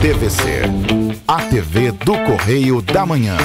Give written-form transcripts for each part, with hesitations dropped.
TVC, a TV do Correio da Manhã.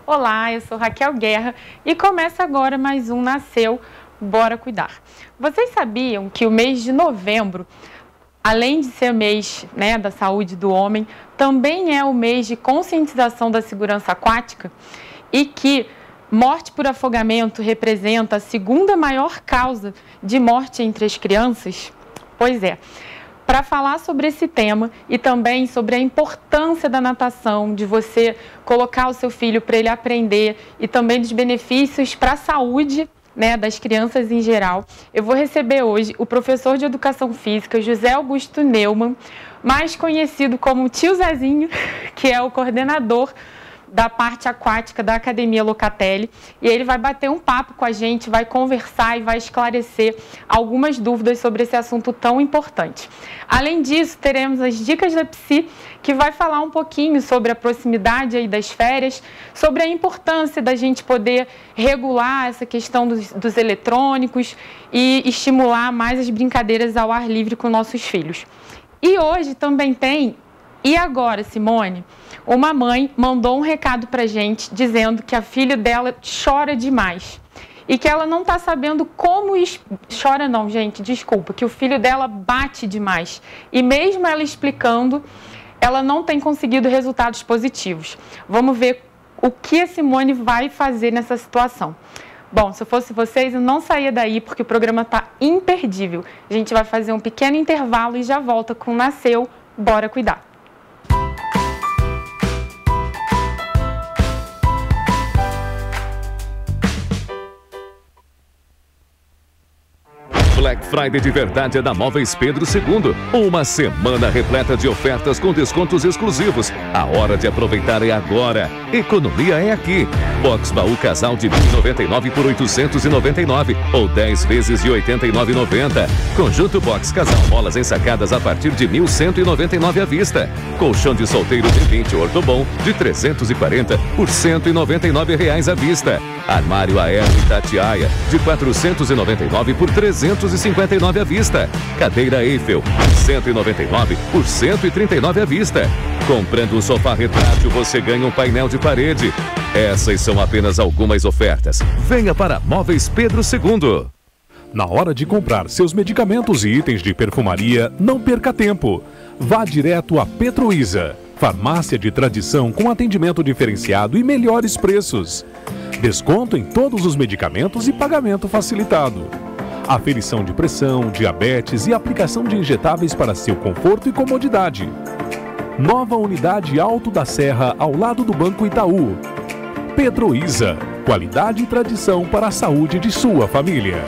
Olá, eu sou Raquel Guerra e começa agora mais um Nasceu, Bora Cuidar. Vocês sabiam que o mês de novembro, além de ser mês, da saúde do homem, também é o mês de conscientização da segurança aquática e que morte por afogamento representa a segunda maior causa de morte entre as crianças? Pois é. Para falar sobre esse tema e também sobre a importância da natação, de você colocar o seu filho para ele aprender e também dos benefícios para a saúde das crianças em geral, eu vou receber hoje o professor de Educação Física, José Augusto Neumann, mais conhecido como Tio Zezinho, que é o coordenador da parte aquática da Academia Locatelli, e ele vai bater um papo com a gente, vai conversar e vai esclarecer algumas dúvidas sobre esse assunto tão importante. Além disso, teremos as dicas da Psi, que vai falar um pouquinho sobre a proximidade aí das férias, sobre a importância da gente poder regular essa questão dos eletrônicos e estimular mais as brincadeiras ao ar livre com nossos filhos. E hoje também tem E Agora, Simone? Uma mãe mandou um recado pra gente dizendo que a filha dela chora demais e que ela não está sabendo como... Chora não, gente, desculpa, que o filho dela bate demais. E mesmo ela explicando, ela não tem conseguido resultados positivos. Vamos ver o que a Simone vai fazer nessa situação. Bom, se eu fosse vocês, eu não saía daí porque o programa está imperdível. A gente vai fazer um pequeno intervalo e já volta com Nasceu, Bora Cuidar. Black Friday de verdade é da Móveis Pedro II. Uma semana repleta de ofertas com descontos exclusivos. A hora de aproveitar é agora. Economia é aqui. Box baú casal de 1.099 por 899 ou 10 vezes de 89,90. Conjunto box casal molas ensacadas a partir de 1.199 à vista. Colchão de solteiro de 20 Ortobon de 340 por R$199 à vista. Armário Aero Itatiaia de 499 por 359 à vista. Cadeira Eiffel de 199 por 139 à vista. Comprando um sofá retrátil, você ganha um painel de parede. Essas são apenas algumas ofertas. Venha para Móveis Pedro II. Na hora de comprar seus medicamentos e itens de perfumaria, não perca tempo. Vá direto a Petroísa, farmácia de tradição com atendimento diferenciado e melhores preços. Desconto em todos os medicamentos e pagamento facilitado. Aferição de pressão, diabetes e aplicação de injetáveis para seu conforto e comodidade. Nova unidade Alto da Serra, ao lado do Banco Itaú. Petroísa, qualidade e tradição para a saúde de sua família.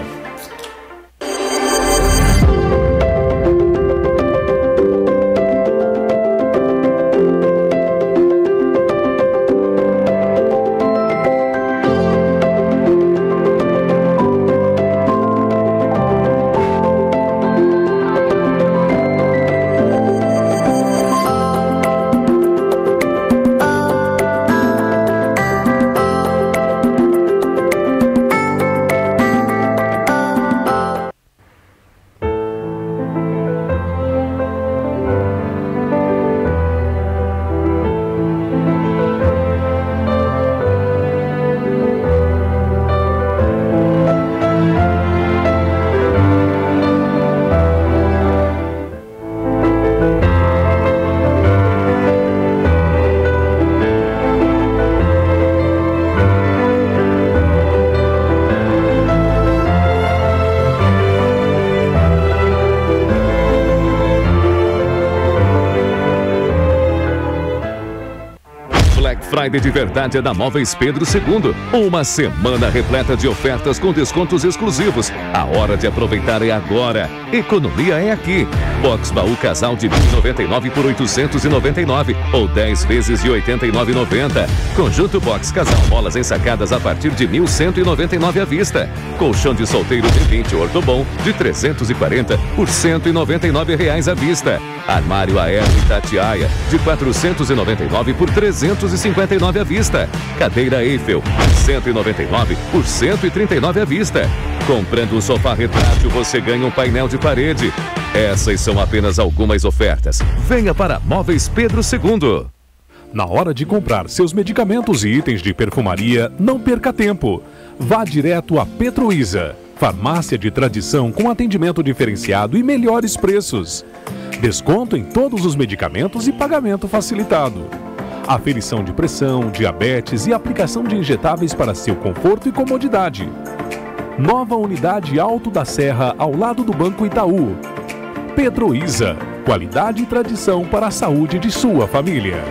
Friday de verdade é da Móveis Pedro II. Uma semana repleta de ofertas com descontos exclusivos. A hora de aproveitar é agora. Economia é aqui. Box baú casal de 1.099 por 899 ou 10 vezes de 89,90. Conjunto box casal molas ensacadas a partir de 1.199 à vista. Colchão de solteiro de 20 Ortobon de 340 por R$ 199 à vista. Armário Aero Itatiaia de 499 por 359 à vista. Cadeira Eiffel de 199 por 139 à vista. Comprando um sofá retrátil, você ganha um painel de parede. Essas são apenas algumas ofertas. Venha para Móveis Pedro II. Na hora de comprar seus medicamentos e itens de perfumaria, não perca tempo. Vá direto a Petroísa, farmácia de tradição com atendimento diferenciado e melhores preços. Desconto em todos os medicamentos e pagamento facilitado. Aferição de pressão, diabetes e aplicação de injetáveis para seu conforto e comodidade. Nova unidade Alto da Serra, ao lado do Banco Itaú. Petroísa, qualidade e tradição para a saúde de sua família.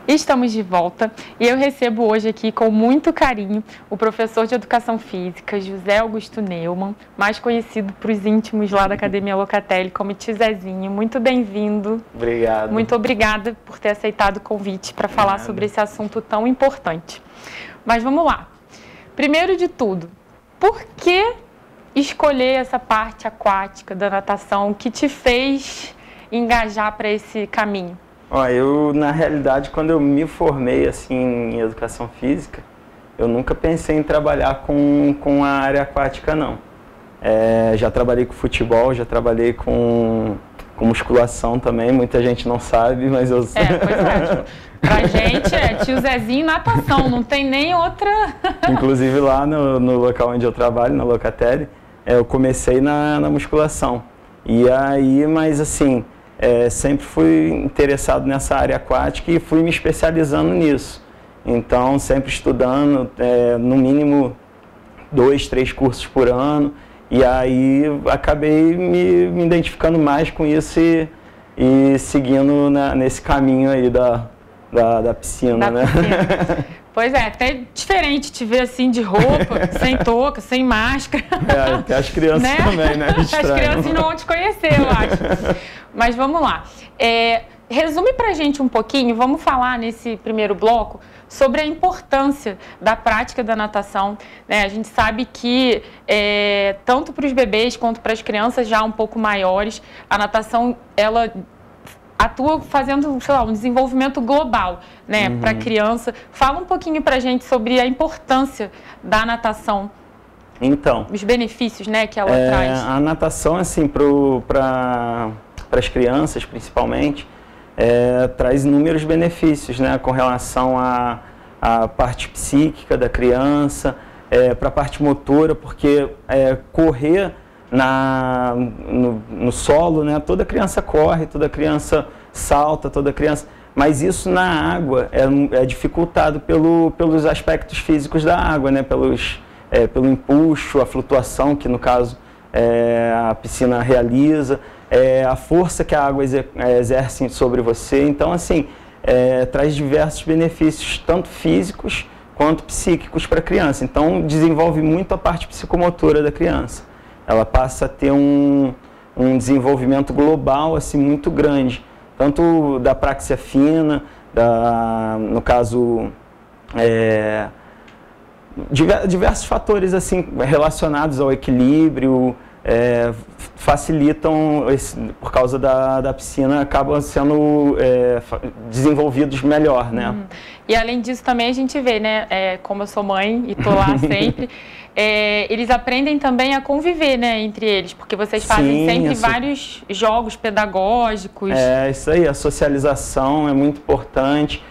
Estamos de volta e eu recebo hoje aqui com muito carinho o professor de Educação Física, José Augusto Neumann, mais conhecido para os íntimos lá da Academia Locatelli como Tio Zezinho. Muito bem-vindo. Obrigado. Muito obrigada por ter aceitado o convite para falar sobre esse assunto tão importante. Mas vamos lá. Primeiro de tudo, por que escolher essa parte aquática da natação que te fez engajar para esse caminho? Eu, na realidade, quando eu me formei assim, em Educação Física, eu nunca pensei em trabalhar com a área aquática, não. Já trabalhei com futebol, já trabalhei com musculação também, muita gente não sabe, mas eu... Pois é. Pra gente é Tio Zezinho natação, não tem nem outra... Inclusive lá no local onde eu trabalho, na Locatelli, eu comecei na musculação. E aí, mas assim... sempre fui interessado nessa área aquática e fui me especializando nisso. Então, sempre estudando, no mínimo 2, 3 cursos por ano. E aí, acabei me identificando mais com isso e seguindo nesse caminho aí da piscina, né? Piscina. Pois é, até diferente te ver assim de roupa, sem touca, sem máscara. Até as crianças, né? Também, né? As crianças não vão te conhecer, eu acho. Mas vamos lá. Resume pra gente um pouquinho, vamos falar nesse primeiro bloco sobre a importância da prática da natação, né? A gente sabe que tanto para os bebês quanto para as crianças já um pouco maiores, a natação, ela atua fazendo, sei lá, um desenvolvimento global, né, para a criança. Fala um pouquinho para a gente sobre a importância da natação. Então, os benefícios, né, que ela traz. A natação, assim, para as crianças, principalmente, traz inúmeros benefícios, né, com relação à parte psíquica da criança, para a parte motora, porque correr no solo, né? Toda criança corre, toda criança salta, toda criança... Mas isso na água é dificultado pelos aspectos físicos da água, né? Pelo empuxo, a flutuação, que no caso a piscina realiza, a força que a água exerce sobre você. Então, assim, traz diversos benefícios, tanto físicos quanto psíquicos para a criança. Então, desenvolve muito a parte psicomotora da criança. Ela passa a ter um desenvolvimento global assim, muito grande, tanto da praxia fina, no caso, diversos fatores assim, relacionados ao equilíbrio, facilitam, por causa da piscina, acabam sendo desenvolvidos melhor, né? E além disso também a gente vê, né, como eu sou mãe e tô lá sempre, eles aprendem também a conviver, né, entre eles, porque vocês fazem sempre vários jogos pedagógicos. É, isso aí, a socialização é muito importante.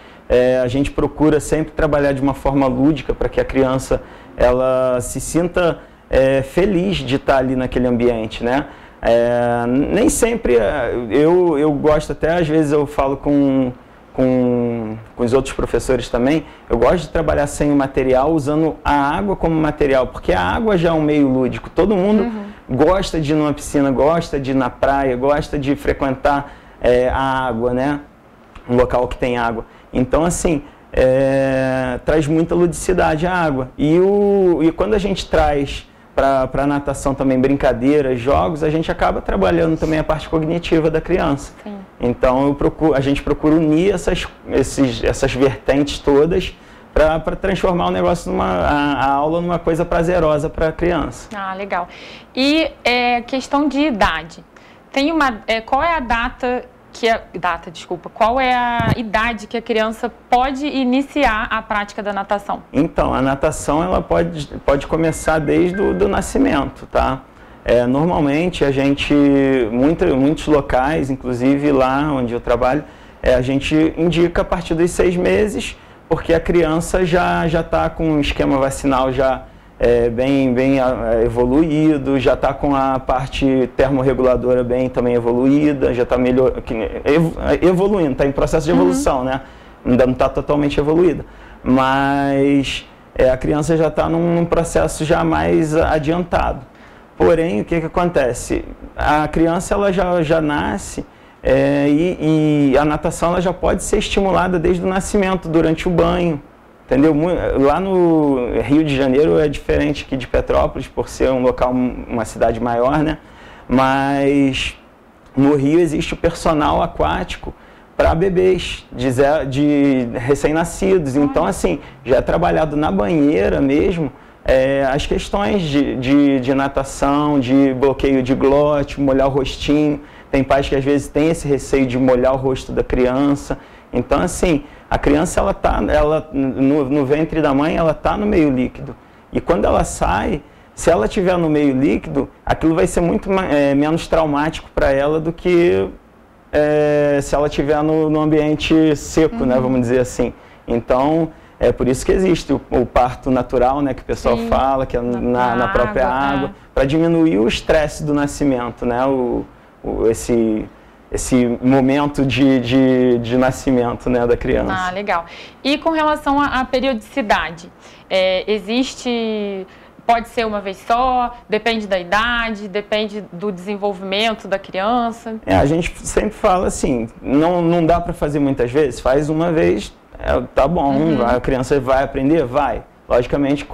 A gente procura sempre trabalhar de uma forma lúdica para que a criança ela se sinta feliz de estar ali naquele ambiente, né? Nem sempre, eu gosto até, às vezes eu falo com os outros professores também, eu gosto de trabalhar sem o material, usando a água como material, porque a água já é um meio lúdico, todo mundo gosta de ir numa piscina, gosta de ir na praia, gosta de frequentar a água, né? Um local que tem água. Então, assim, traz muita ludicidade a água. E quando a gente traz para a natação também brincadeiras, jogos, a gente acaba trabalhando também a parte cognitiva da criança. Sim. Então, a gente procura unir essas vertentes todas para transformar o negócio, a aula, numa coisa prazerosa para a criança. Ah, legal. E questão de idade. Qual é a qual é a idade que a criança pode iniciar a prática da natação? Então, a natação ela pode começar desde o nascimento, tá? Normalmente, a gente, muitos locais, inclusive lá onde eu trabalho, a gente indica a partir dos 6 meses, porque a criança já está com um esquema vacinal já bem evoluído, já está com a parte termorreguladora bem também evoluída, já está evoluindo, está em processo de evolução, né? Ainda não está totalmente evoluída, mas a criança já está num processo já mais adiantado. Porém, o que acontece? A criança ela já nasce e a natação ela já pode ser estimulada desde o nascimento, durante o banho. Entendeu? Lá no Rio de Janeiro é diferente aqui de Petrópolis, por ser um local, uma cidade maior, né? Mas no Rio existe o personal aquático para bebês de recém-nascidos. Então, assim, já é trabalhado na banheira mesmo as questões de natação, de bloqueio de glote, molhar o rostinho. Tem pais que às vezes têm esse receio de molhar o rosto da criança. Então, assim, a criança, no ventre da mãe, ela está no meio líquido. E quando ela sai, se ela estiver no meio líquido, aquilo vai ser muito menos traumático para ela do que se ela estiver no ambiente seco, né, vamos dizer assim. Então, é por isso que existe o parto natural, né, que o pessoal fala, que é na própria água, para diminuir o estresse do nascimento, né, esse momento de nascimento, né, da criança. Ah, legal. E com relação à periodicidade, pode ser uma vez só, depende da idade, depende do desenvolvimento da criança? A gente sempre fala assim, não dá para fazer muitas vezes, faz uma vez, tá bom, a criança vai aprender? Vai. Logicamente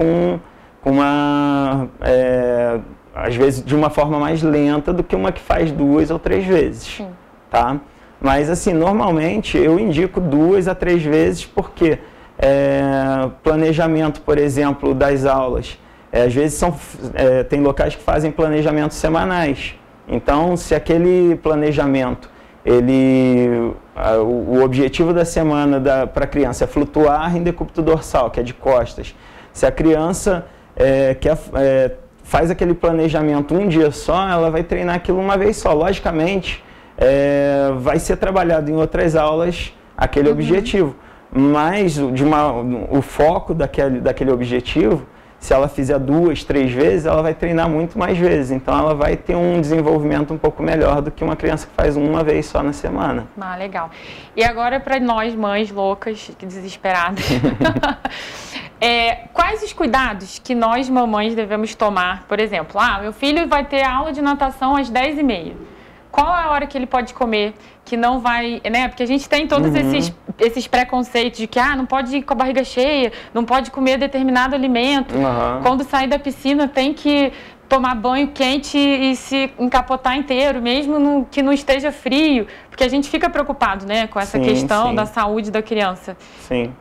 às vezes de uma forma mais lenta do que uma que faz 2 ou 3 vezes. Sim. Tá? Mas assim, normalmente eu indico 2 a 3 vezes porque planejamento, por exemplo, das aulas, às vezes tem locais que fazem planejamentos semanais. Então, se aquele planejamento, o objetivo da semana para a criança é flutuar em decúbito dorsal, que é de costas. Se a criança faz aquele planejamento um dia só, ela vai treinar aquilo uma vez só. Logicamente, vai ser trabalhado em outras aulas aquele objetivo, mas o foco daquele objetivo, se ela fizer 2, 3 vezes, ela vai treinar muito mais vezes, então ela vai ter um desenvolvimento um pouco melhor do que uma criança que faz uma vez só na semana. Ah, legal. E agora para nós mães loucas, desesperadas, quais os cuidados que nós mamães devemos tomar? Por exemplo, meu filho vai ter aula de natação às 10h30. Qual é a hora que ele pode comer, que não vai, né? Porque a gente tem todos esses preconceitos de que, não pode ir com a barriga cheia, não pode comer determinado alimento. Quando sair da piscina tem que tomar banho quente e se encapotar inteiro, mesmo que não esteja frio. Porque a gente fica preocupado, né, com essa questão da saúde da criança. Sim.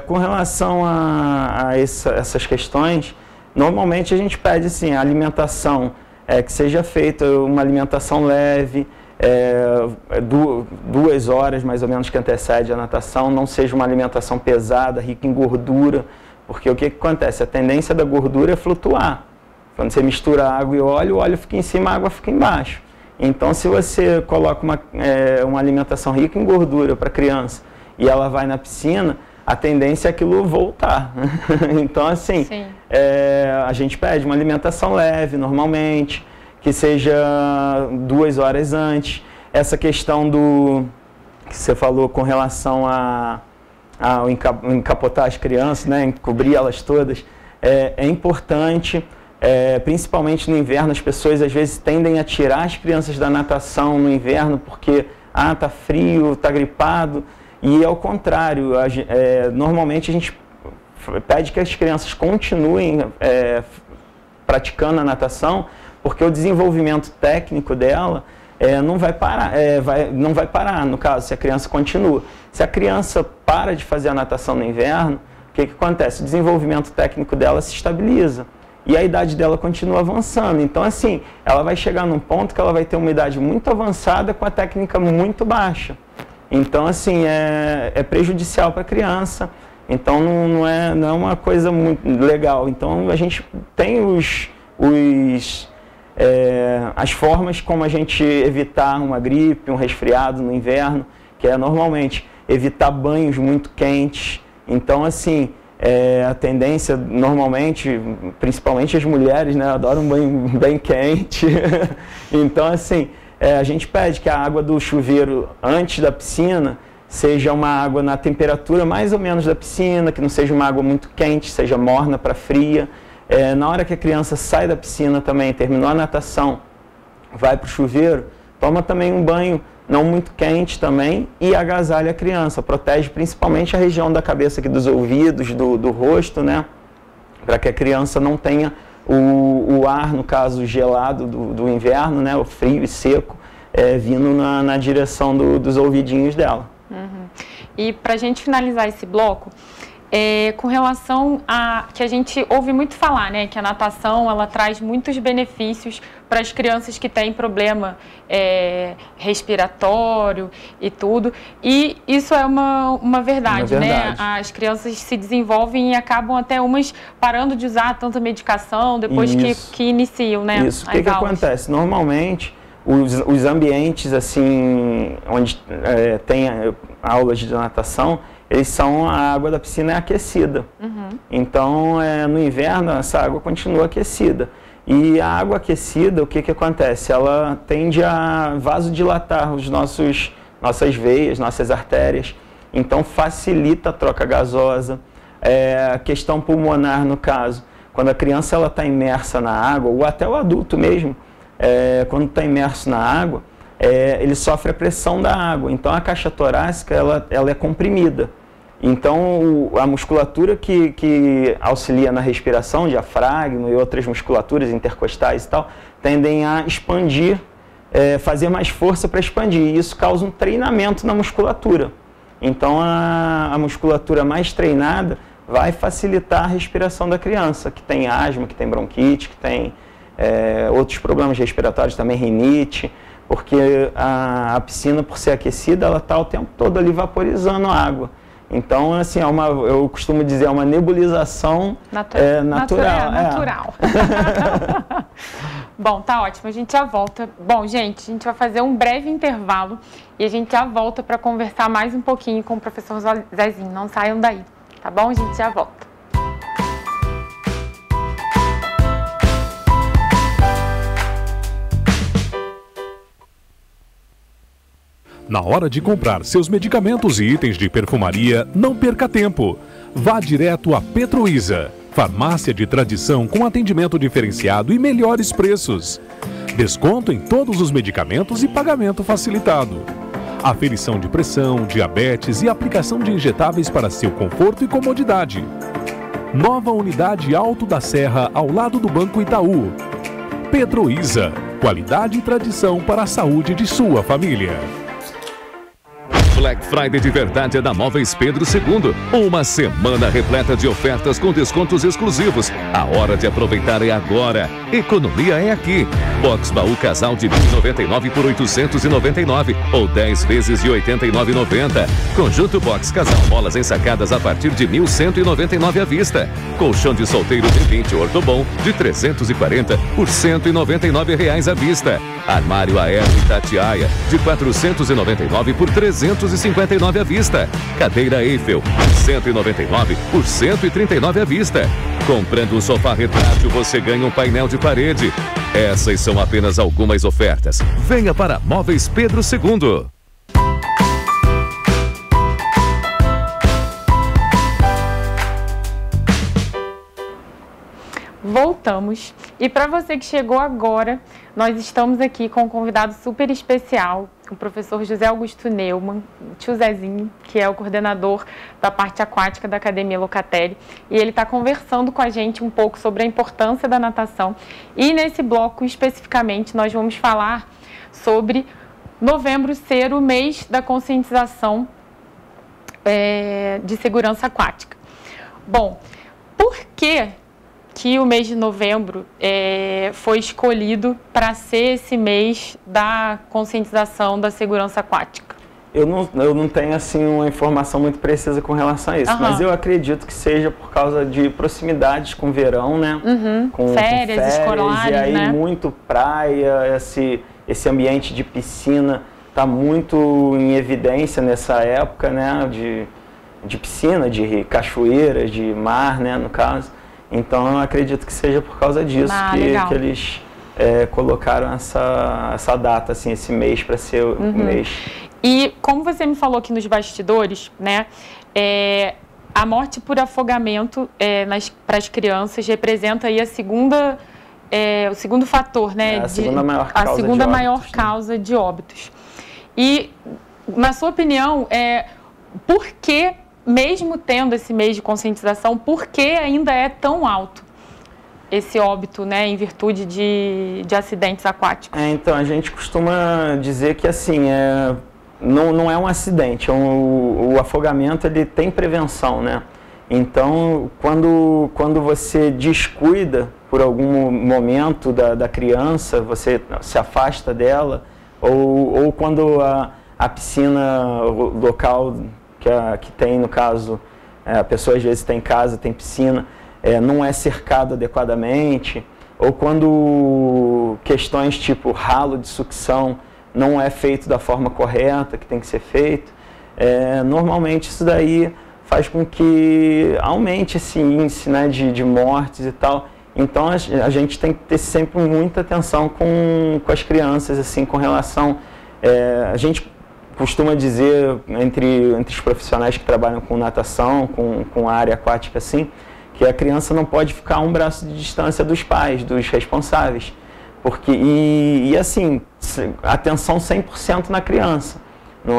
Com relação a essas questões, normalmente a gente pede, assim, a alimentação, que seja feita uma alimentação leve, 2 horas mais ou menos que antecede a natação, não seja uma alimentação pesada, rica em gordura, Porque o que acontece? A tendência da gordura é flutuar. Quando você mistura água e óleo, o óleo fica em cima, a água fica embaixo. Então, se você coloca uma alimentação rica em gordura para a criança e ela vai na piscina, a tendência é aquilo voltar. Então, assim, a gente pede uma alimentação leve, normalmente, que seja 2 horas antes. Essa questão que você falou com relação a encapotar as crianças, né, encobrir elas todas, é importante. Principalmente no inverno, as pessoas às vezes tendem a tirar as crianças da natação no inverno porque tá frio, tá gripado, e ao contrário, normalmente a gente pede que as crianças continuem praticando a natação, porque o desenvolvimento técnico dela não vai parar, no caso, se a criança continua. Se a criança para de fazer a natação no inverno, o que acontece? O desenvolvimento técnico dela se estabiliza. E a idade dela continua avançando. Então, assim, ela vai chegar num ponto que ela vai ter uma idade muito avançada com a técnica muito baixa. Então, assim, é prejudicial para a criança. Então, não é uma coisa muito legal. Então, a gente tem as formas como a gente evitar uma gripe, um resfriado no inverno, que é normalmente evitar banhos muito quentes. Então, assim, a tendência, normalmente, principalmente as mulheres, né, adoram um banho bem quente. Então, assim, a gente pede que a água do chuveiro antes da piscina seja uma água na temperatura mais ou menos da piscina, que não seja uma água muito quente, seja morna para fria. Na hora que a criança sai da piscina também, terminou a natação, vai para o chuveiro, toma também um banho não muito quente também e agasalha a criança, protege principalmente a região da cabeça aqui, dos ouvidos, do rosto, né? Para que a criança não tenha o ar, no caso, gelado do inverno, né? O frio e seco, vindo na direção dos ouvidinhos dela. Uhum. E para a gente finalizar esse bloco, com relação a que a gente ouve muito falar, né, que a natação ela traz muitos benefícios para as crianças que têm problema respiratório e tudo, e isso é uma verdade, né? As crianças se desenvolvem e acabam até umas parando de usar tanta medicação depois que iniciam, né? Isso. O que acontece? Normalmente, os ambientes assim, onde tem aulas de natação, a água da piscina é aquecida. Uhum. Então, no inverno, essa água continua aquecida. E a água aquecida, o que acontece? Ela tende a vasodilatar nossas veias, nossas artérias. Então, facilita a troca gasosa. A questão pulmonar, no caso, quando a criança está imersa na água, ou até o adulto mesmo, quando está imerso na água, ele sofre a pressão da água. Então, a caixa torácica ela é comprimida. Então, a musculatura que auxilia na respiração, diafragma e outras musculaturas intercostais e tal, tendem a expandir, fazer mais força para expandir. E isso causa um treinamento na musculatura. Então, a musculatura mais treinada vai facilitar a respiração da criança, que tem asma, que tem bronquite, que tem outros problemas respiratórios também, rinite, porque a piscina, por ser aquecida, ela está o tempo todo ali vaporizando a água. Então, assim, eu costumo dizer, é uma nebulização natural. Bom, tá ótimo, a gente já volta. Bom, gente, a gente vai fazer um breve intervalo e a gente já volta para conversar mais um pouquinho com o professor Zezinho. Não saiam daí, tá bom? A gente já volta. Na hora de comprar seus medicamentos e itens de perfumaria, não perca tempo. Vá direto a Petroísa, farmácia de tradição com atendimento diferenciado e melhores preços. Desconto em todos os medicamentos e pagamento facilitado. Aferição de pressão, diabetes e aplicação de injetáveis para seu conforto e comodidade. Nova unidade Alto da Serra, ao lado do Banco Itaú. Petroísa, qualidade e tradição para a saúde de sua família. Black Friday de verdade é da Móveis Pedro II. Uma semana repleta de ofertas com descontos exclusivos. A hora de aproveitar é agora. Economia é aqui. Box Baú Casal de 1.099 por 899 ou 10 vezes de 89,90. Conjunto Box Casal Molas ensacadas a partir de 1.199 à vista. Colchão de solteiro de 20 Ortobon de 340 por R$199 à vista. Armário Aero Itatiaia de 499 por 359 à vista. Cadeira Eiffel de 199 por 139 à vista. Comprando um sofá retrátil, você ganha um painel de parede. Essas são apenas algumas ofertas. Venha para Móveis Pedro II. Voltamos. E para você que chegou agora, nós estamos aqui com um convidado super especial, o professor José Augusto Neumann, tio Zezinho, que é o coordenador da parte aquática da Academia Locatelli. E ele está conversando com a gente um pouco sobre a importância da natação. E nesse bloco, especificamente, nós vamos falar sobre novembro ser o mês da conscientização de segurança aquática. Bom, por que o mês de novembro foi escolhido para ser esse mês da conscientização da segurança aquática? Eu não tenho assim uma informação muito precisa com relação a isso, mas eu acredito que seja por causa de proximidades com o verão, né? Com férias escolares, e aí né? Muito praia, esse ambiente de piscina está muito em evidência nessa época, né? De piscina, de cachoeira, de mar, né? No caso. Então, eu acredito que seja por causa disso que eles colocaram essa data, assim, esse mês para ser o mês. E como você me falou aqui nos bastidores, né, a morte por afogamento para as crianças representa aí o segundo fator, né? A segunda maior causa de óbitos. E, na sua opinião, por que, mesmo tendo esse mês de conscientização, por que ainda é tão alto esse óbito, né, em virtude de acidentes aquáticos? Então, a gente costuma dizer que, assim, não é um acidente, o afogamento ele tem prevenção, né? Então, quando você descuida por algum momento da criança, você se afasta dela, ou quando a piscina local que tem, no caso, a pessoa às vezes tem casa, tem piscina, não é cercado adequadamente, ou quando questões tipo ralo de sucção não é feito da forma correta, que tem que ser feito, normalmente isso daí faz com que aumente esse índice, né, de mortes e tal. Então a gente tem que ter sempre muita atenção com as crianças, assim, com relação... a gente costuma dizer entre os profissionais que trabalham com natação, com a área aquática, assim, que a criança não pode ficar a um braço de distância dos pais, dos responsáveis. E assim, atenção 100% na criança. Não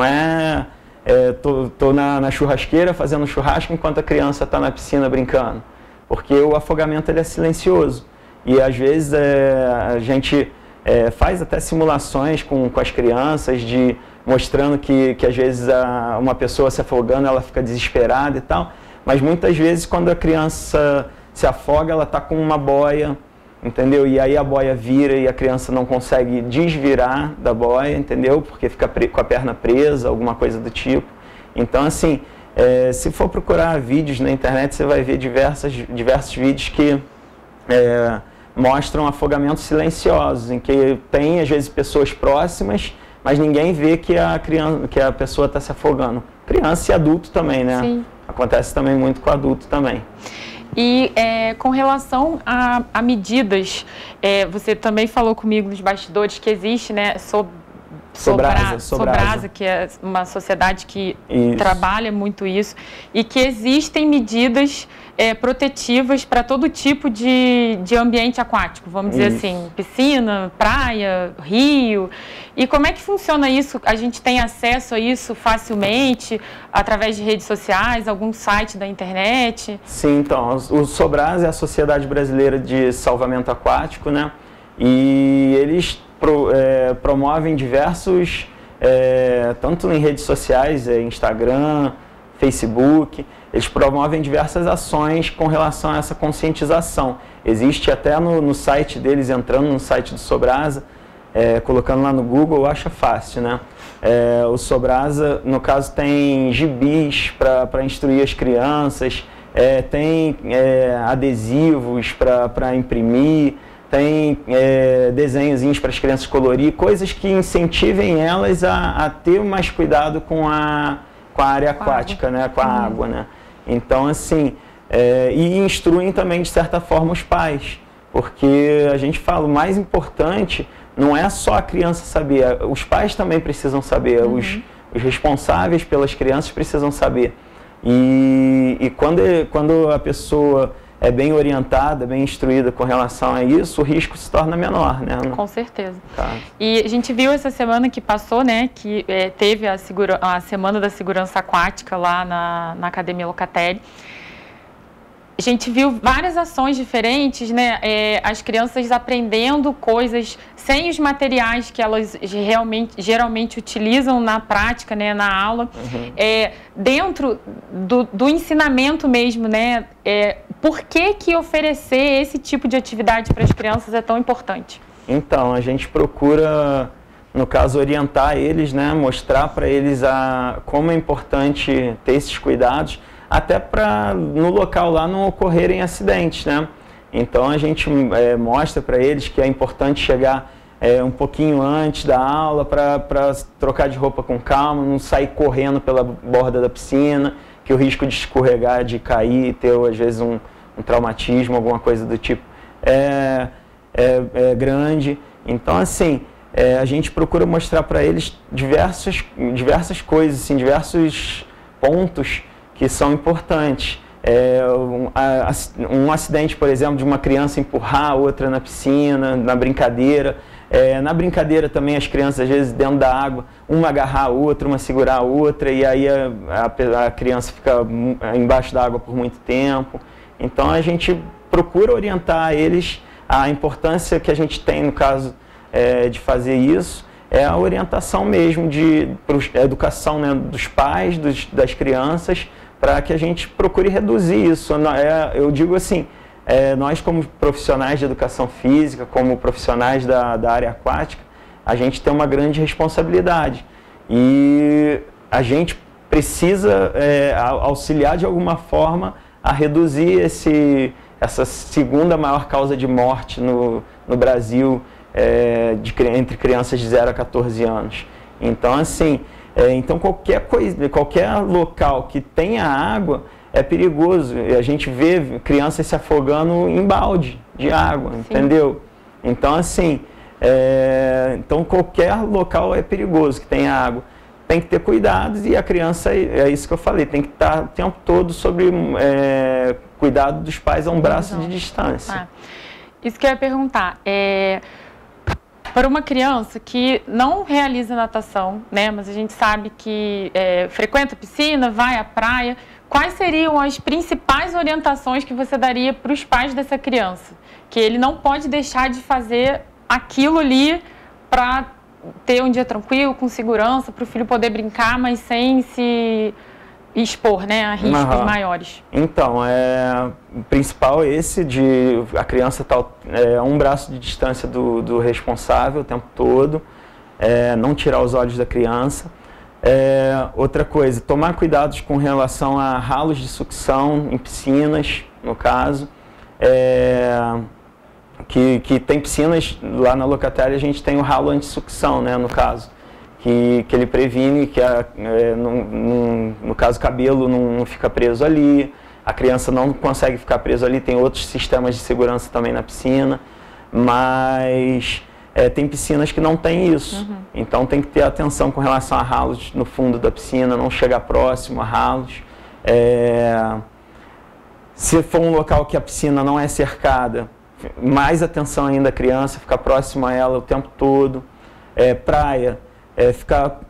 tô na churrasqueira fazendo churrasco enquanto a criança está na piscina brincando. Porque o afogamento ele é silencioso. E às vezes a gente faz até simulações com as crianças, mostrando que às vezes uma pessoa se afogando, ela fica desesperada e tal. Mas muitas vezes quando a criança se afoga, ela está com uma boia, entendeu? E aí a boia vira e a criança não consegue desvirar da boia, entendeu? Porque fica com a perna presa, alguma coisa do tipo. Então, assim, se for procurar vídeos na internet, você vai ver diversos vídeos que mostram afogamentos silenciosos, em que tem, às vezes, pessoas próximas, mas ninguém vê que a pessoa está se afogando. Criança e adulto também, né? Sim. Acontece também muito com adulto também. E com relação a medidas, você também falou comigo nos bastidores que existe, né, Sobrasa, que é uma sociedade que trabalha muito isso, e que existem medidas protetivas para todo tipo de ambiente aquático, vamos dizer assim, piscina, praia, rio. E como é que funciona isso? A gente tem acesso a isso facilmente, através de redes sociais, algum site da internet? Sim, então, o Sobrasa é a Sociedade Brasileira de Salvamento Aquático, né? E eles promovem diversos, tanto em redes sociais, Instagram, Facebook, eles promovem diversas ações com relação a essa conscientização. Existe até no site deles, entrando no site do Sobrasa, colocando lá no Google, acha fácil, né? O Sobrasa, no caso, tem gibis para instruir as crianças, tem adesivos para imprimir, tem desenhozinhos para as crianças colorir, coisas que incentivem elas a ter mais cuidado com a área aquática, né? Com a água, né? Então, assim, e instruem também, de certa forma, os pais, porque a gente fala, o mais importante não é só a criança saber, os pais também precisam saber, os responsáveis pelas crianças precisam saber. E quando a pessoa é bem orientada, bem instruída com relação a isso, o risco se torna menor, né? Com certeza. Tá. E a gente viu essa semana que passou, né, que teve a Semana da Segurança Aquática lá na Academia Locatelli. A gente viu várias ações diferentes, né? As crianças aprendendo coisas sem os materiais que elas geralmente utilizam na prática, né? Na aula. Dentro do ensinamento mesmo, né? Por que oferecer esse tipo de atividade para as crianças é tão importante? Então, a gente procura, no caso, orientar eles, né? Mostrar para eles como é importante ter esses cuidados, até para no local lá não ocorrerem acidentes, né? Então a gente mostra para eles que é importante chegar um pouquinho antes da aula para trocar de roupa com calma, não sair correndo pela borda da piscina, que o risco de escorregar, de cair, ter às vezes um traumatismo, alguma coisa do tipo, é grande. Então, assim, a gente procura mostrar para eles diversas coisas, assim, diversos pontos que são importantes. Um acidente, por exemplo, de uma criança empurrar a outra na piscina, na brincadeira. Na brincadeira também as crianças, às vezes, dentro da água, uma agarrar a outra, uma segurar a outra, e aí a criança fica embaixo da água por muito tempo. Então a gente procura orientar eles. A importância que a gente tem, no caso, de fazer isso, é a orientação mesmo, a educação, né, dos pais, das crianças, para que a gente procure reduzir isso. Eu digo assim, nós como profissionais de educação física, como profissionais da área aquática, a gente tem uma grande responsabilidade. E a gente precisa auxiliar de alguma forma a reduzir essa segunda maior causa de morte no Brasil, entre crianças de 0 a 14 anos. Então, assim, então qualquer local que tenha água é perigoso. A gente vê crianças se afogando em balde de água, sim, entendeu? Então, assim, então qualquer local é perigoso que tenha água. Tem que ter cuidados, e a criança, é isso que eu falei, tem que estar o tempo todo sobre cuidado dos pais a um braço de distância. Isso que eu ia perguntar. Para uma criança que não realiza natação, né, mas a gente sabe que frequenta a piscina, vai à praia, quais seriam as principais orientações que você daria para os pais dessa criança? Que ele não pode deixar de fazer aquilo ali para ter um dia tranquilo, com segurança, para o filho poder brincar, mas sem se expor, né, a riscos maiores. Então, o principal é esse, de a criança estar a um braço de distância do responsável o tempo todo, não tirar os olhos da criança. Outra coisa, tomar cuidados com relação a ralos de sucção em piscinas, no caso. Que tem piscinas, lá na Locatelli a gente tem o ralo anti-sucção, né, no caso, que ele previne que, no caso, o cabelo não fica preso ali, a criança não consegue ficar preso ali, tem outros sistemas de segurança também na piscina, mas tem piscinas que não tem isso, então tem que ter atenção com relação a ralos no fundo da piscina, não chegar próximo a ralos. Se for um local que a piscina não é cercada, mais atenção ainda à criança, ficar próximo a ela o tempo todo. Praia, ficar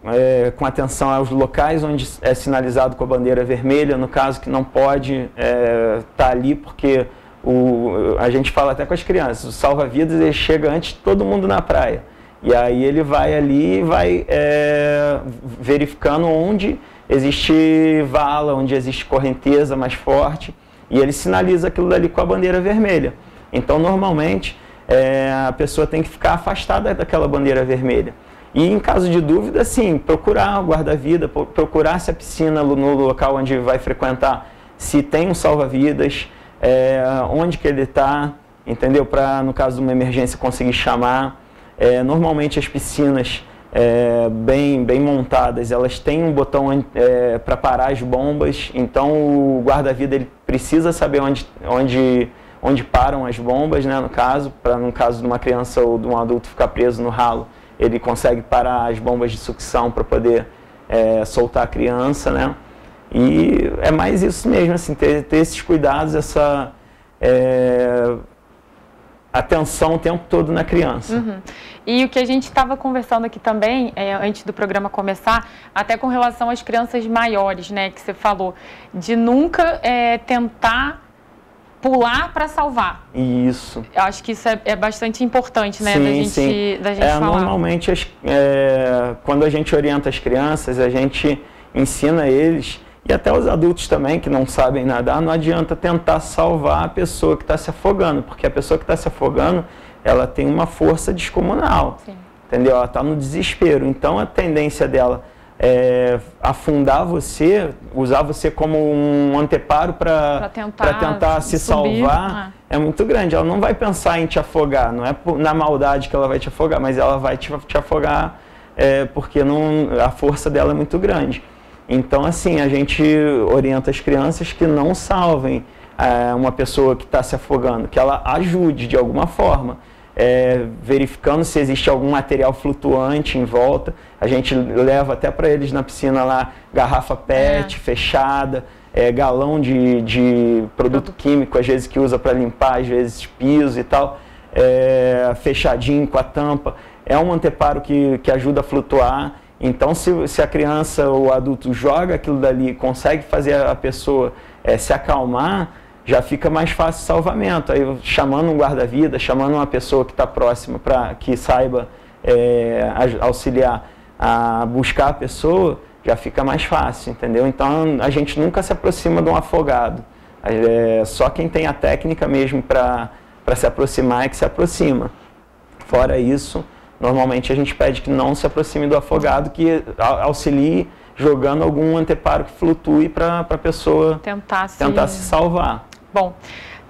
com atenção aos locais onde é sinalizado com a bandeira vermelha, no caso que não pode estar ali, porque a gente fala até com as crianças, o salva-vidas ele chega antes de todo mundo na praia. E aí ele vai ali e vai verificando onde existe vala, onde existe correnteza mais forte, e ele sinaliza aquilo dali com a bandeira vermelha. Então, normalmente, a pessoa tem que ficar afastada daquela bandeira vermelha. E, em caso de dúvida, sim, procurar o guarda-vida, procurar se a piscina no local onde vai frequentar, se tem um salva-vidas, onde que ele está, entendeu? Para, no caso de uma emergência, conseguir chamar. Normalmente, as piscinas bem montadas, elas têm um botão para parar as bombas, então o guarda-vida ele precisa saber onde param as bombas, né, no caso de uma criança ou de um adulto ficar preso no ralo, ele consegue parar as bombas de sucção para poder soltar a criança, né, e é mais isso mesmo, assim, ter esses cuidados, essa atenção o tempo todo na criança. Uhum. E o que a gente estava conversando aqui também, antes do programa começar, até com relação às crianças maiores, né, que você falou, de nunca tentar pular para salvar. Isso. Eu acho que isso é bastante importante, né, da gente falar. Normalmente, quando a gente orienta as crianças, a gente ensina eles, e até os adultos também, que não sabem nadar, não adianta tentar salvar a pessoa que está se afogando, porque a pessoa que está se afogando, ela tem uma força descomunal, Sim. entendeu? Ela está no desespero, então a tendência dela é afundar você, usar você como um anteparo para tentar se salvar, é muito grande. Ela não vai pensar em te afogar, não é na maldade que ela vai te afogar, mas ela vai te afogar porque a força dela é muito grande. Então, assim, a gente orienta as crianças que não salvem uma pessoa que está se afogando, que ela ajude de alguma forma, verificando se existe algum material flutuante em volta. A gente leva até para eles na piscina lá garrafa PET fechada, galão de produto químico, às vezes que usa para limpar, às vezes piso e tal, fechadinho com a tampa. É um anteparo que ajuda a flutuar. Então, se a criança ou o adulto joga aquilo dali, consegue fazer a pessoa se acalmar, já fica mais fácil o salvamento. Aí, chamando um guarda-vida, chamando uma pessoa que está próxima, que saiba auxiliar a buscar a pessoa, já fica mais fácil, entendeu? Então, a gente nunca se aproxima de um afogado. Só quem tem a técnica mesmo para se aproximar é que se aproxima. Fora isso, normalmente a gente pede que não se aproxime do afogado, que auxilie jogando algum anteparo que flutue para a pessoa tentar se salvar. Bom,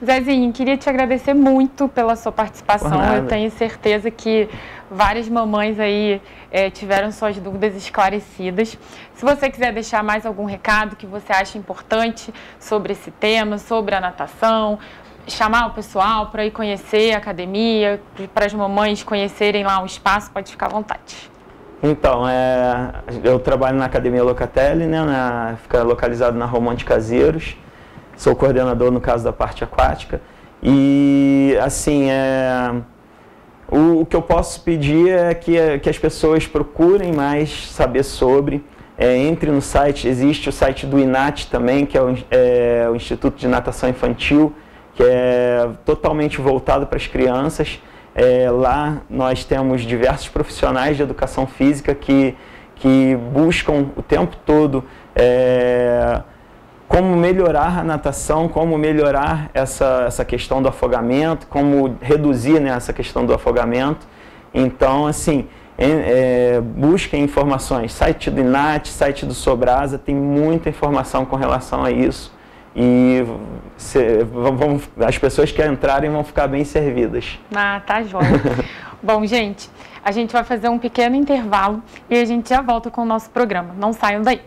Zezinho, queria te agradecer muito pela sua participação. Eu tenho certeza que várias mamães aí tiveram suas dúvidas esclarecidas. Se você quiser deixar mais algum recado que você acha importante sobre esse tema, sobre a natação, chamar o pessoal para ir conhecer a academia, para as mamães conhecerem lá o espaço, pode ficar à vontade. Então, eu trabalho na Academia Locatelli, né, fica localizado na Rua Monte Caseiros. Sou coordenador no caso da parte aquática. E, assim, o que eu posso pedir é que as pessoas procurem mais saber sobre. Entre no site, existe o site do INAT também, que é o Instituto de Natação Infantil, que é totalmente voltado para as crianças. Lá nós temos diversos profissionais de educação física que buscam o tempo todo como melhorar a natação, como melhorar essa questão do afogamento, como reduzir, né, essa questão do afogamento. Então, assim, busquem informações, site do INAT, site do Sobrasa, tem muita informação com relação a isso. E as pessoas que entrarem vão ficar bem servidas. Tá jóia. Bom, gente, a gente vai fazer um pequeno intervalo e a gente já volta com o nosso programa. Não saiam daí.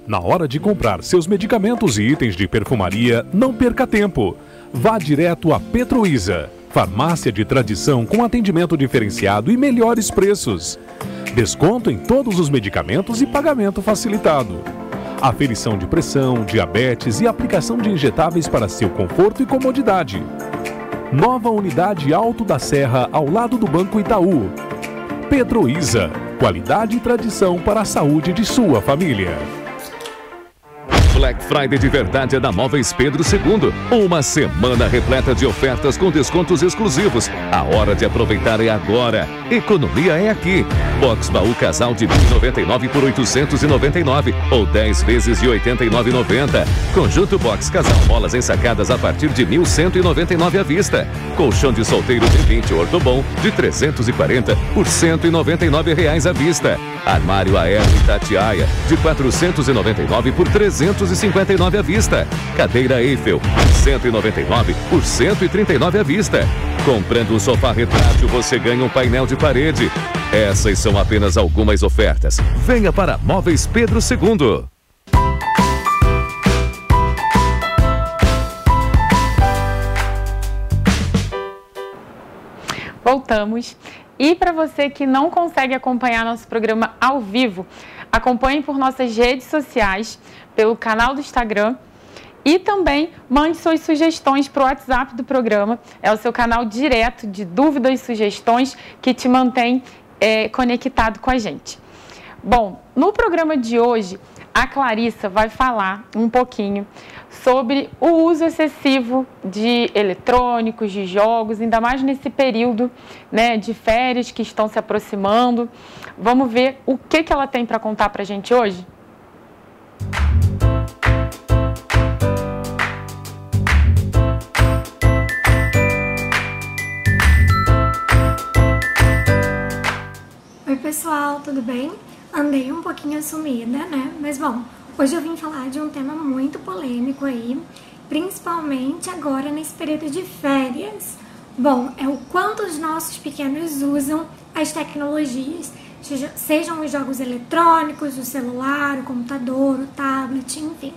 Na hora de comprar seus medicamentos e itens de perfumaria, não perca tempo. Vá direto a Petroísa. Farmácia de tradição com atendimento diferenciado e melhores preços. Desconto em todos os medicamentos e pagamento facilitado. Aferição de pressão, diabetes e aplicação de injetáveis para seu conforto e comodidade. Nova unidade Alto da Serra ao lado do Banco Itaú. Petroísa. Qualidade e tradição para a saúde de sua família. Black Friday de verdade é da Móveis Pedro II. Uma semana repleta de ofertas com descontos exclusivos. A hora de aproveitar é agora. Economia é aqui. Box baú casal de 1.099 por 899 ou 10 vezes de 89,90. Conjunto box casal molas ensacadas a partir de 1.199 à vista. Colchão de solteiro de 20 Ortobon de 340 por R$ 199 à vista. Armário Aero Itatiaia de 499 por 359 à vista. Cadeira Eiffel de 199 por 139 à vista. Comprando um sofá retrátil, você ganha um painel de parede. Essas são apenas algumas ofertas. Venha para Móveis Pedro II. Voltamos. E para você que não consegue acompanhar nosso programa ao vivo, acompanhe por nossas redes sociais, pelo canal do Instagram e também mande suas sugestões para o WhatsApp do programa. É o seu canal direto de dúvidas e sugestões que te mantém conectado com a gente. Bom, no programa de hoje, a Clarissa vai falar um pouquinho sobre o uso excessivo de eletrônicos, de jogos, ainda mais nesse período, né, de férias que estão se aproximando. Vamos ver o que ela tem para contar para a gente hoje? Oi pessoal, tudo bem? Andei um pouquinho sumida, né? Mas bom, hoje eu vim falar de um tema muito polêmico aí, principalmente agora nesse período de férias. Bom, é o quanto os nossos pequenos usam as tecnologias, sejam os jogos eletrônicos, o celular, o computador, o tablet, enfim.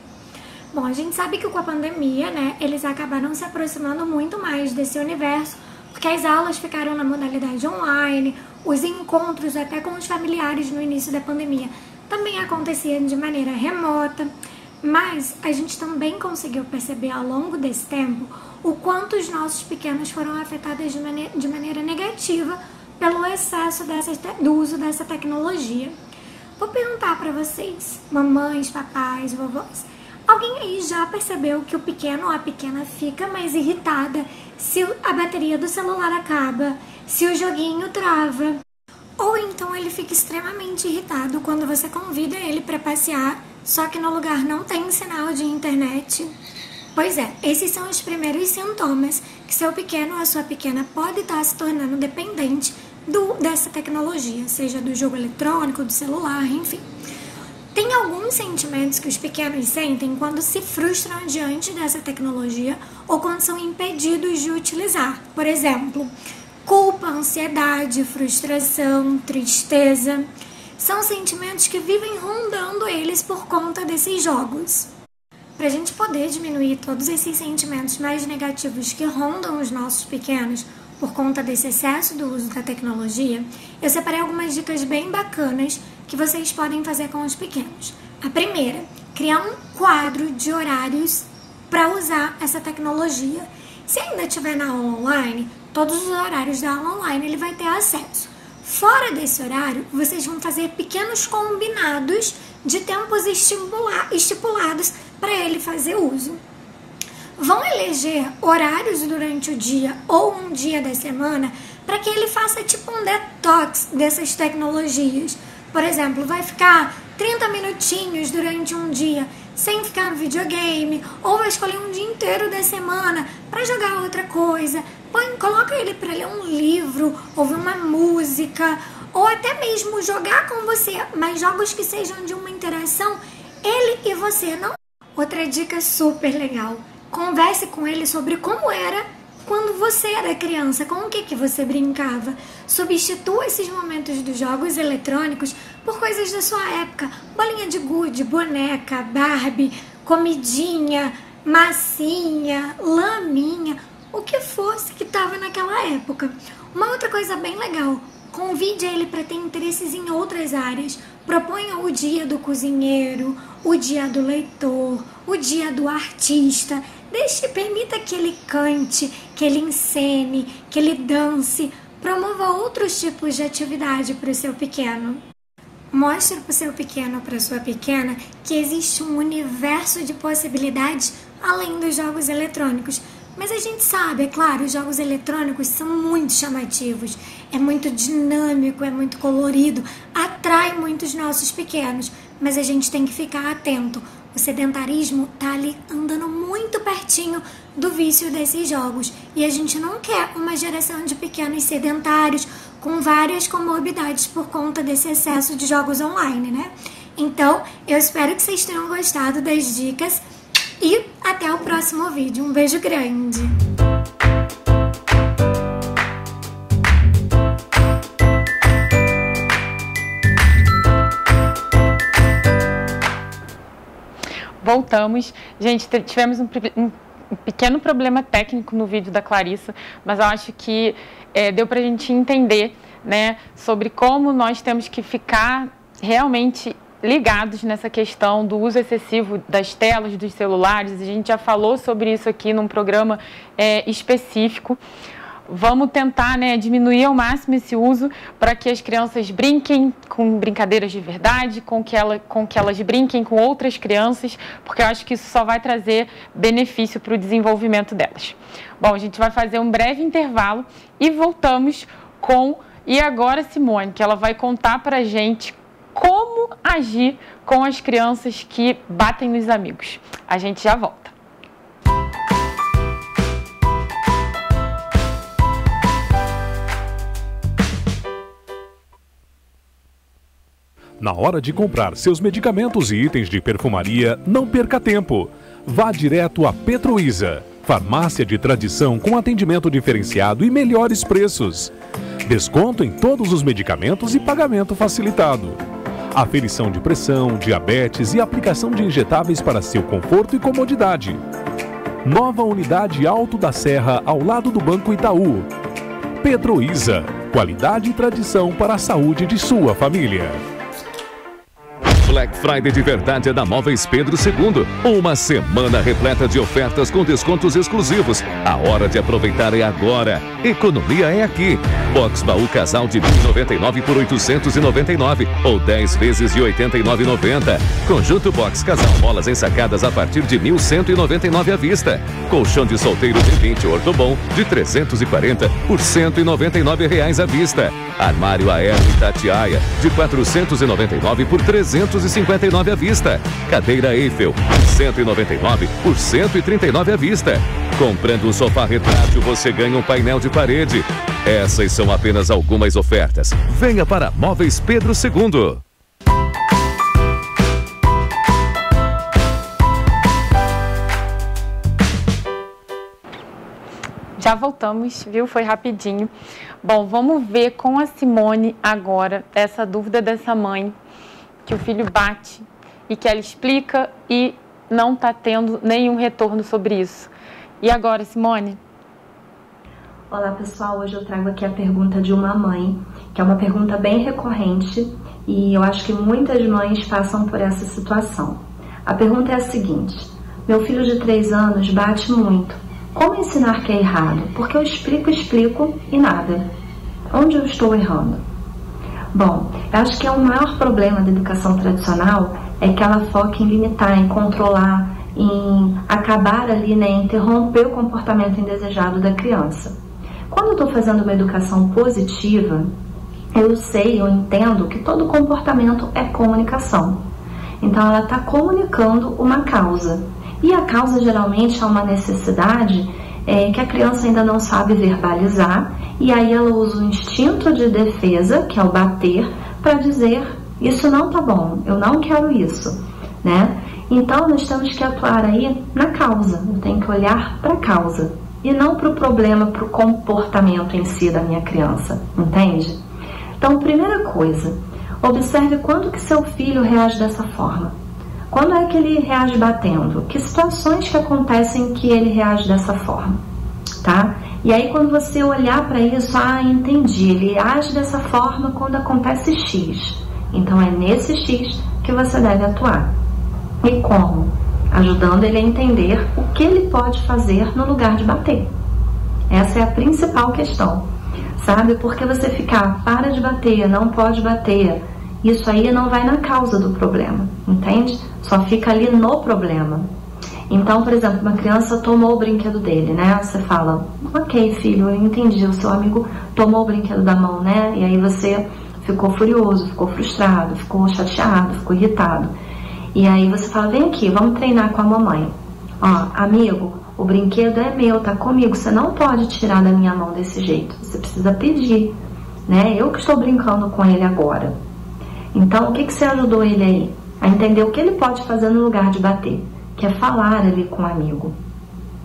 Bom, a gente sabe que com a pandemia, né, eles acabaram se aproximando muito mais desse universo, porque as aulas ficaram na modalidade online, os encontros até com os familiares no início da pandemia também aconteciam de maneira remota, mas a gente também conseguiu perceber ao longo desse tempo o quanto os nossos pequenos foram afetados de maneira negativa pelo excesso do uso dessa tecnologia. Vou perguntar para vocês, mamães, papais, vovós, alguém aí já percebeu que o pequeno ou a pequena fica mais irritada se a bateria do celular acaba, se o joguinho trava? Ou então ele fica extremamente irritado quando você convida ele para passear, só que no lugar não tem sinal de internet? Pois é, esses são os primeiros sintomas que seu pequeno ou a sua pequena pode estar se tornando dependente dessa tecnologia, seja do jogo eletrônico, do celular, enfim. Tem alguns sentimentos que os pequenos sentem quando se frustram diante dessa tecnologia ou quando são impedidos de utilizar. Por exemplo, culpa, ansiedade, frustração, tristeza. São sentimentos que vivem rondando eles por conta desses jogos. Para a gente poder diminuir todos esses sentimentos mais negativos que rondam os nossos pequenos por conta desse excesso do uso da tecnologia, eu separei algumas dicas bem bacanas que vocês podem fazer com os pequenos. A primeira, criar um quadro de horários para usar essa tecnologia. Se ainda estiver na aula online, todos os horários da aula online ele vai ter acesso. Fora desse horário, vocês vão fazer pequenos combinados de tempos estipulados para ele fazer uso. Vão eleger horários durante o dia ou um dia da semana para que ele faça tipo um detox dessas tecnologias. Por exemplo, vai ficar 30 minutinhos durante um dia sem ficar no videogame, ou vai escolher um dia inteiro da semana para jogar outra coisa. Coloca ele para ler um livro, ouvir uma música, ou até mesmo jogar com você, mas jogos que sejam de uma interação, ele e você, não? Outra dica super legal, converse com ele sobre como era quando você era criança, com o que você brincava. Substitua esses momentos dos jogos eletrônicos por coisas da sua época. Bolinha de gude, boneca, Barbie, comidinha, massinha, laminha, o que fosse que estava naquela época. Uma outra coisa bem legal, convide ele para ter interesses em outras áreas. Proponha o dia do cozinheiro, o dia do leitor, o dia do artista. Permita que ele cante, que ele encene, que ele dance. Promova outros tipos de atividade para o seu pequeno. Mostre para o seu pequeno ou para a sua pequena que existe um universo de possibilidades além dos jogos eletrônicos. Mas a gente sabe, é claro, os jogos eletrônicos são muito chamativos, é muito dinâmico, é muito colorido, atrai muitos nossos pequenos, mas a gente tem que ficar atento. O sedentarismo tá ali andando muito pertinho do vício desses jogos e a gente não quer uma geração de pequenos sedentários com várias comorbidades por conta desse excesso de jogos online, né? Então, eu espero que vocês tenham gostado das dicas e até o próximo vídeo. Um beijo grande! Voltamos. Gente, tivemos um pequeno problema técnico no vídeo da Clarissa, mas eu acho que deu pra gente entender, né, sobre como nós temos que ficar realmente ligados nessa questão do uso excessivo das telas, dos celulares. A gente já falou sobre isso aqui num programa específico. Vamos tentar, né, diminuir ao máximo esse uso para que as crianças brinquem com brincadeiras de verdade, com que elas brinquem com outras crianças, porque eu acho que isso só vai trazer benefício para o desenvolvimento delas. Bom, a gente vai fazer um breve intervalo e voltamos com E Agora Simone, que ela vai contar para a gente como agir com as crianças que batem nos amigos. A gente já volta. Na hora de comprar seus medicamentos e itens de perfumaria, não perca tempo. Vá direto a Petroísa, farmácia de tradição com atendimento diferenciado e melhores preços. Desconto em todos os medicamentos e pagamento facilitado. Aferição de pressão, diabetes e aplicação de injetáveis para seu conforto e comodidade. Nova unidade Alto da Serra, ao lado do Banco Itaú. Petroísa, qualidade e tradição para a saúde de sua família. Black Friday de verdade é da Móveis Pedro II. Uma semana repleta de ofertas com descontos exclusivos. A hora de aproveitar é agora. Economia é aqui. Box baú casal de 1.099 por 899 ou 10 vezes de 89,90. Conjunto box casal molas ensacadas a partir de 1.199 à vista. Colchão de solteiro de 20 Ortobon de 340 por R$199 à vista. Armário Aero Itatiaia de 499 por 359 à vista. Cadeira Eiffel de 199 por 139 à vista. Comprando um sofá retrátil, você ganha um painel de parede. Essas são apenas algumas ofertas. Venha para Móveis Pedro II. Já voltamos, viu? Foi rapidinho. Bom, vamos ver com a Simone agora essa dúvida dessa mãe que o filho bate e que ela explica e não está tendo nenhum retorno sobre isso. E agora, Simone? Olá, pessoal. Hoje eu trago aqui a pergunta de uma mãe, que é uma pergunta bem recorrente e eu acho que muitas mães passam por essa situação. A pergunta é a seguinte: meu filho de 3 anos bate muito. Como ensinar que é errado? Porque eu explico e nada. Onde eu estou errando? Bom, eu acho que o maior problema da educação tradicional é que ela foca em limitar, em controlar, em acabar ali, né, interromper o comportamento indesejado da criança. Quando eu estou fazendo uma educação positiva, eu entendo que todo comportamento é comunicação. Então ela está comunicando uma causa. E a causa geralmente é uma necessidade que a criança ainda não sabe verbalizar, e aí ela usa o instinto de defesa, que é o bater, para dizer: isso não tá bom, eu não quero isso, né? Então nós temos que atuar aí na causa, eu tenho que olhar para a causa e não para o problema, para o comportamento em si da minha criança, entende? Então, primeira coisa, observe quando que seu filho reage dessa forma. Quando é que ele reage batendo? Que situações que acontecem que ele reage dessa forma, tá? E aí quando você olhar para isso, entendi, ele age dessa forma quando acontece X. Então é nesse X que você deve atuar. E como? Ajudando ele a entender o que ele pode fazer no lugar de bater. Essa é a principal questão, sabe? Porque você ficar, para de bater, não pode bater, Isso aí não vai na causa do problema, entende? Só fica ali no problema. Então, por exemplo, uma criança tomou o brinquedo dele, né? Você fala, ok, filho, eu entendi, o seu amigo tomou o brinquedo da mão, né? E aí você ficou furioso, ficou frustrado, ficou chateado, ficou irritado. E aí você fala, vem aqui, vamos treinar com a mamãe. Ó, amigo, o brinquedo é meu, tá comigo, você não pode tirar da minha mão desse jeito, você precisa pedir, né? Eu que estou brincando com ele agora. Então, o que você ajudou ele aí? A entender o que ele pode fazer no lugar de bater, que é falar ali com o amigo.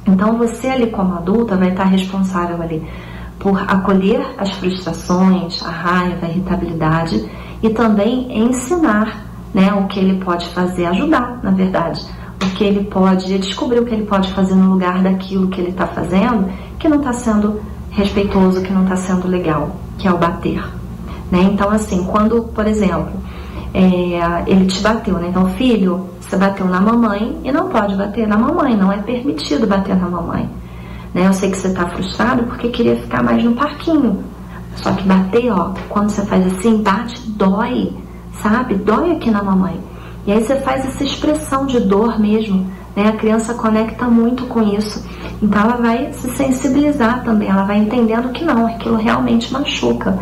Então, você ali como adulta vai estar responsável ali por acolher as frustrações, a raiva, a irritabilidade e também ensinar, né, o que ele pode fazer, ajudar, na verdade, o que ele pode, descobrir o que ele pode fazer no lugar daquilo que ele está fazendo, que não está sendo respeitoso, que não está sendo legal, que é o bater. Né? Então, assim, quando, por exemplo, ele te bateu, né? Então, filho, você bateu na mamãe e não pode bater na mamãe, não é permitido bater na mamãe. Né? Eu sei que você está frustrado porque queria ficar mais no parquinho. Só que bater, ó, quando você faz assim, bate, dói, sabe? Dói aqui na mamãe. E aí você faz essa expressão de dor mesmo, né? A criança conecta muito com isso. Então, ela vai se sensibilizar também, ela vai entendendo que não, aquilo realmente machuca.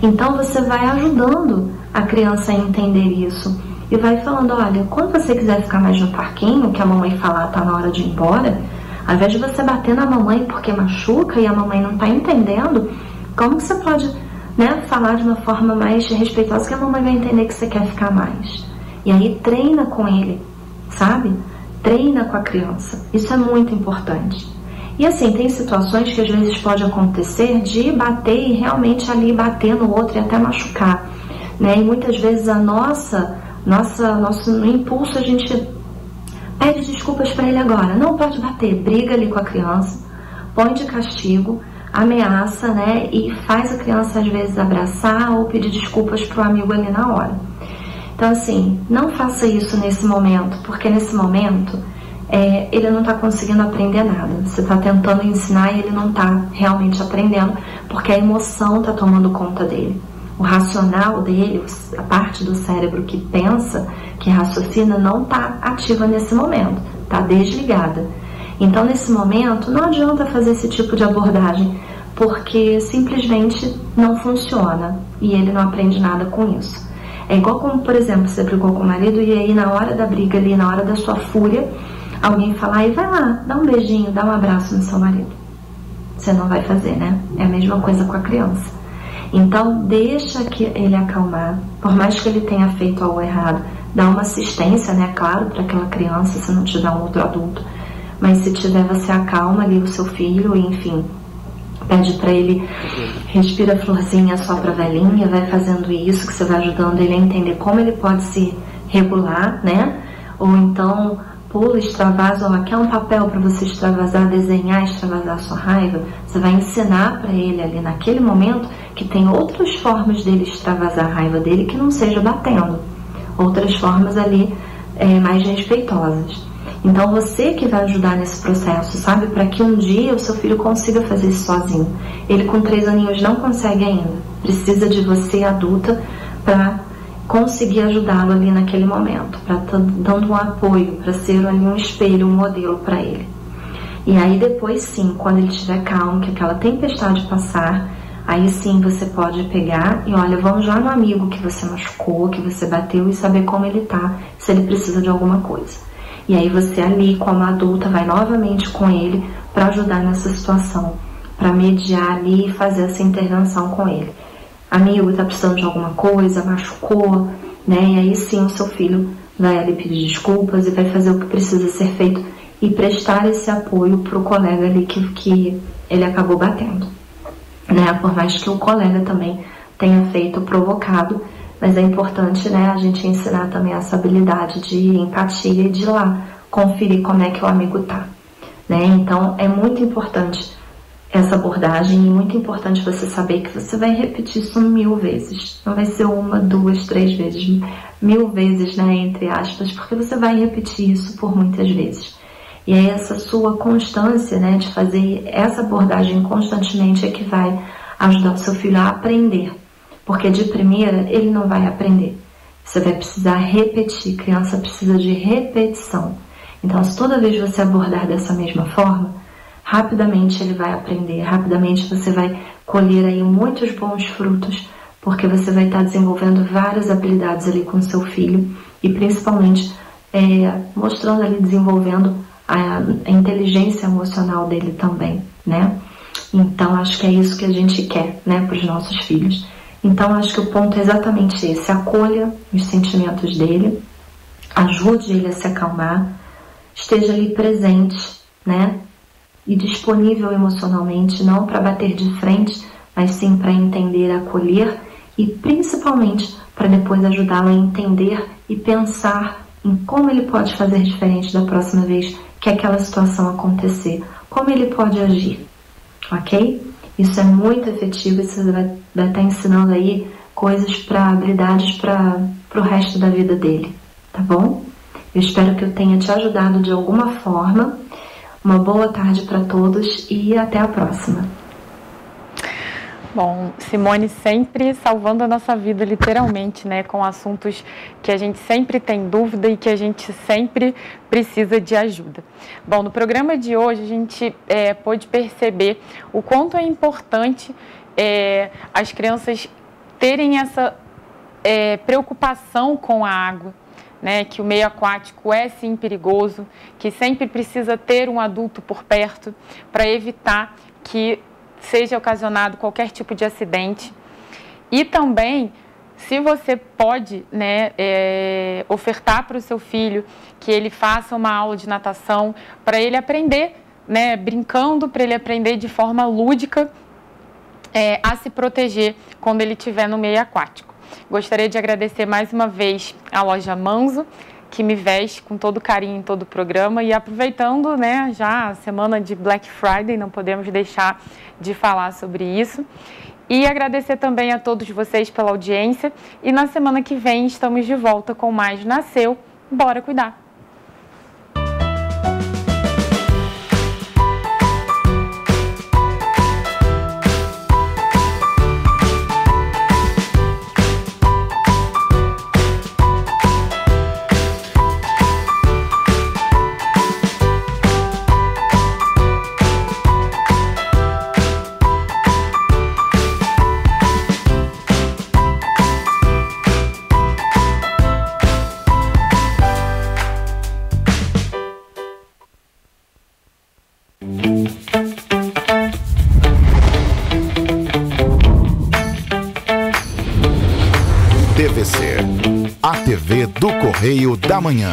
Então, você vai ajudando a criança a entender isso. E vai falando, olha, quando você quiser ficar mais no parquinho, que a mamãe falar tá na hora de ir embora, ao invés de você bater na mamãe porque machuca e a mamãe não tá entendendo, como que você pode, né, falar de uma forma mais respeitosa que a mamãe vai entender que você quer ficar mais? E aí treina com ele, sabe? Treina com a criança. Isso é muito importante. E assim, tem situações que às vezes pode acontecer de bater e realmente ali bater no outro e até machucar, né? E muitas vezes nosso impulso, a gente pede desculpas para ele agora. Não pode bater, briga ali com a criança, põe de castigo, ameaça, né? E faz a criança às vezes abraçar ou pedir desculpas pro amigo ali na hora. Então assim, não faça isso nesse momento, porque nesse momento ele não está conseguindo aprender nada. Você está tentando ensinar e ele não está realmente aprendendo, porque a emoção está tomando conta dele. O racional dele, a parte do cérebro que pensa, que raciocina, não está ativa nesse momento, está desligada. Então, nesse momento, não adianta fazer esse tipo de abordagem, porque simplesmente não funciona e ele não aprende nada com isso. É igual como, por exemplo, você brigou com o marido e aí na hora da briga ali, na hora da sua fúria, alguém falar, e vai lá, dá um beijinho, dá um abraço no seu marido. Você não vai fazer, né? É a mesma coisa com a criança. Então, deixa que ele acalmar. Por mais que ele tenha feito algo errado, dá uma assistência, né? Claro, para aquela criança, se não tiver um outro adulto. Mas se tiver, você acalma ali o seu filho, e, enfim, pede para ele, respira florzinha, sopra velhinha, vai fazendo isso, que você vai ajudando ele a entender como ele pode se regular, né? Ou então pula, extravasa, ou quer um papel para você extravasar, desenhar, extravasar a sua raiva. Você vai ensinar para ele ali naquele momento que tem outras formas dele extravasar a raiva dele que não seja batendo, outras formas ali mais respeitosas. Então você que vai ajudar nesse processo, sabe? Para que um dia o seu filho consiga fazer isso sozinho. Ele com 3 aninhos não consegue ainda, precisa de você adulta para conseguir ajudá-lo ali naquele momento, para estar dando um apoio, para ser ali um espelho, um modelo para ele. E aí depois sim, quando ele estiver calmo, que aquela tempestade passar, aí sim você pode pegar e olha, vamos lá no amigo que você machucou, que você bateu e saber como ele tá, se ele precisa de alguma coisa. E aí você ali, como adulta, vai novamente com ele para ajudar nessa situação, para mediar ali e fazer essa intervenção com ele. Amigo, está precisando de alguma coisa, machucou, né? E aí sim o seu filho vai ali pedir desculpas e vai fazer o que precisa ser feito e prestar esse apoio para o colega ali que ele acabou batendo, né? Por mais que o colega também tenha feito provocado, mas é importante, né, a gente ensinar também essa habilidade de empatia e de ir lá conferir como é que o amigo tá, né? Então é muito importante essa abordagem e muito importante você saber que você vai repetir isso 1000 vezes. Não vai ser 1, 2, 3 vezes, 1000 vezes, né, entre aspas, porque você vai repetir isso por muitas vezes. E aí essa sua constância, né, de fazer essa abordagem constantemente é que vai ajudar o seu filho a aprender. Porque de primeira ele não vai aprender. Você vai precisar repetir, criança precisa de repetição. Então, se toda vez você abordar dessa mesma forma, rapidamente ele vai aprender, rapidamente você vai colher aí muitos bons frutos, porque você vai estar desenvolvendo várias habilidades ali com seu filho e principalmente mostrando ali, desenvolvendo a inteligência emocional dele também, né? Então, acho que é isso que a gente quer, né, para os nossos filhos. Então, acho que o ponto é exatamente esse: acolha os sentimentos dele, ajude ele a se acalmar, esteja ali presente, né, e disponível emocionalmente, não para bater de frente, mas sim para entender, acolher e principalmente para depois ajudá-lo a entender e pensar em como ele pode fazer diferente da próxima vez que aquela situação acontecer, como ele pode agir, ok? Isso é muito efetivo e você vai estar ensinando aí coisas, habilidades para o resto da vida dele, tá bom? Eu espero que eu tenha te ajudado de alguma forma. Uma boa tarde para todos e até a próxima. Bom, Simone sempre salvando a nossa vida, literalmente, né? Com assuntos que a gente sempre tem dúvida e que a gente sempre precisa de ajuda. Bom, no programa de hoje a gente pôde perceber o quanto é importante as crianças terem essa preocupação com a água, né? Que o meio aquático é sim perigoso, que sempre precisa ter um adulto por perto para evitar que seja ocasionado qualquer tipo de acidente. E também, se você pode, né, ofertar para o seu filho que ele faça uma aula de natação para ele aprender, né, brincando, para ele aprender de forma lúdica a se proteger quando ele estiver no meio aquático. Gostaria de agradecer mais uma vez a loja Manzo, que me veste com todo carinho em todo o programa, e aproveitando, né, já a semana de Black Friday, não podemos deixar de falar sobre isso. E agradecer também a todos vocês pela audiência, e na semana que vem estamos de volta com mais Nasceu, Bora Cuidar! TVC, a TV do Correio da Manhã.